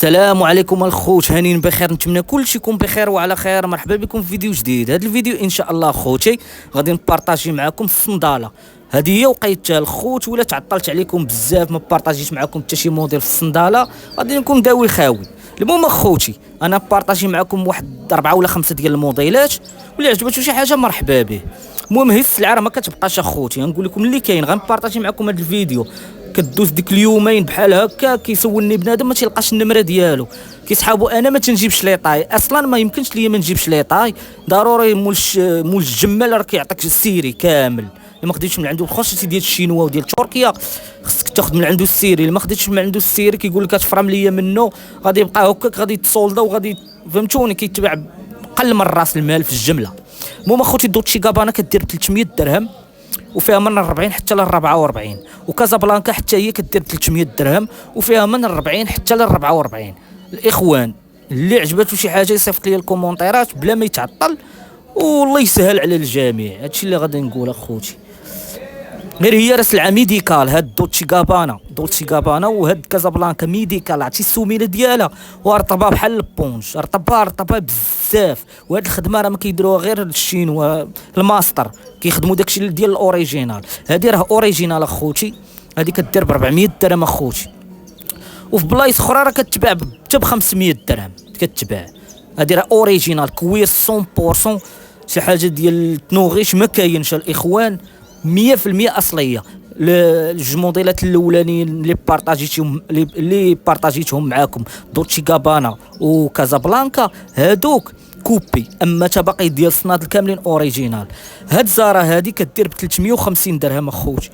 السلام عليكم الخوت، هانيين بخير، نتمنى كلشي يكون بخير وعلى خير. مرحبا بكم في فيديو جديد. هذا الفيديو ان شاء الله خوتي غادي نبارطاجي معكم الصنداله. هذه هي وقيتها الخوت، ولا تعطلت عليكم بزاف ما بارطاجيش معكم حتى شي موديل في الصنداله، غادي نكون داوي خاوي. المهم خوتي انا بارطاجي معكم واحد 4 ولا 5 ديال الموديلات، واللي عجبته شي حاجه مرحبا به. المهم هي السلعه راه ما كتبقاش اخوتي، غنقول لكم اللي كاين. غنبارطاجي معكم هذا الفيديو، كدوز ديك اليومين بحال هكا كيسولني بنادم ما تيلقاش النمره ديالو، كيسحابو انا ما تنجيبش لي طاي اصلا، ما يمكنش ليا ما نجيبش لي طاي. ضروري مول الجمال راه كيعطيك السيري كامل. ما خديتش من عنده خاصتي ديال الشينوا وديال تركيا خصك تاخذ من عنده السيري. ما خديتش من عنده السيري كيقول لك تفرم ليا منه، غادي يبقى هكاك، غادي تصولدا وغادي فهمتوني كيتباع قل من راس المال في الجمله. المهم اخوتي دوتشي غابانا كدير ب 300 درهم، وفيها من 40 حتى ل 44، وكازابلانكا حتى هي كدير 300 درهم وفيها من 40 حتى ل 44. الاخوان اللي عجبته شي حاجه يصيفط لي الكومونتيرات بلا ما يتعطل، والله يسهل على الجميع. هادشي اللي غادي نقول اخوتي. غير هي راه سلعه ميديكال، هاد دوتشي غابانا وهاد كازابلانكا ميديكال. عرفتي السميله ديالها ورطبه بحال البونج، رطبه بزاف. وهاد الخدمه راه ما كيديروها غير الشينوا الماستر، كيخدموا داكشي ديال الاوريجينال. هادي راه اوريجينال اخوتي، هادي كدير ب 400 درهم اخوتي، وفي بلايص اخرى راه كتباع حتى ب 500 درهم كتباع. هادي راه اوريجينال كويس 100%، شي حاجه ديال التنوغيش ما كاينش الاخوان، 100% اصليه. الجوج موديلات الاولانيين اللي بارطاجيتهم معاكم دوتشي غابانا وكازابلانكا هادوك كوبي، اما تباقي ديال الصنادل كاملين اوريجينال. هاد زارا هادي كدير ب 350 درهم اخوتي،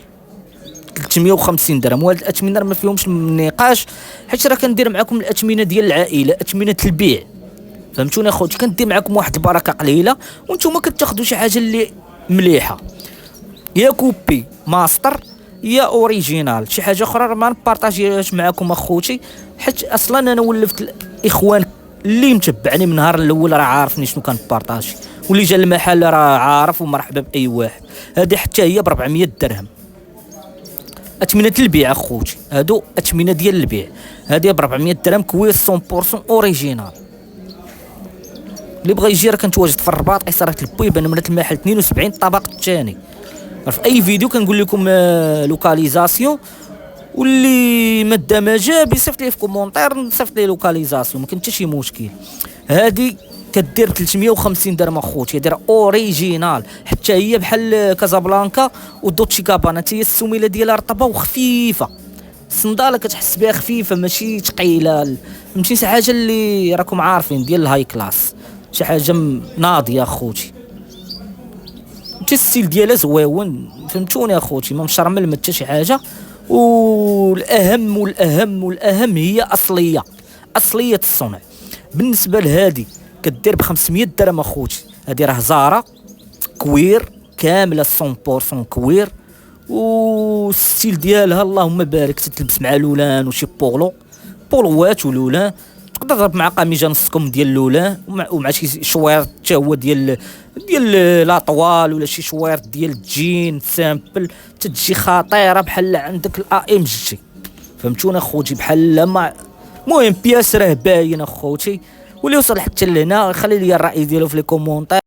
350 درهم. وهاد الاثمنه ما فيهمش النقاش، حيت راه كندير معكم الاثمنه ديال العائله، اثمنه البيع. فهمتوني اخوتي، كندير معكم واحد البركه قليله وانتم كتاخذوا شي حاجه اللي مليحه، يا كوبي ماستر يا اوريجينال. شي حاجه اخرى ما نبارطاجيهاش معكم اخوتي، حيت اصلا انا ولفت الاخوان اللي متبعني من النهار الاول راه عارفني شنو كنبارطاجي، واللي جا المحل راه عارف ومرحبا باي واحد. هذه حتى هي ب 400 درهم، اثمنه البيع اخوتي، هادو اثمنه ديال البيع. هذه ب 400 درهم كويس 100% اوريجينال. اللي بغى يجي راه كنتواجد في الرباط، ايساره البويبه، نمره المحل 72 الطابق الثاني. في اي فيديو كنقول لكم لوكاليزاسيون، واللي ما جا بيصيفط لي في كومونتير نصيفط لي لوكاليزاسيون، ما كاين حتى شي مشكل. هذه كدير ب 350 درهم اخوتي، هذه راه اوريجينال حتى هي بحال كازابلانكا ودوتشي غابانا، حتى هي السميله ديالها رطبه وخفيفه. الصنداله كتحس بها خفيفه ماشي ثقيله، فهمتي شي حاجه اللي راكم عارفين ديال الهاي كلاس، شي حاجه ناضيه اخوتي. حتى الستيل ديالها زويون، فهمتوني اخوتي، ما مشرمل ما حتى شي حاجه. والاهم هي اصليه الصنع. بالنسبه لهادي كدير ب 500 درهم اخوتي، هادي راه زاره كوير كامله 100% كوير، والستيل ديالها اللهم بارك، تتلبس مع لولان وشي بولوات ولولان. تقدر تضرب مع قميجه نص كم ديال لولان ومع شي شوير حتى هو ديال لاطوال، ولا شي شوير ديال الجين سامبل، تتجي خطيره بحال عندك الاي ام جي. فهمتونا اخوتي، بحال ما المهم بياس راه باين اخوتي. واللي وصل حتى لهنا خلي لي الراي ديالو في لي كومونتير.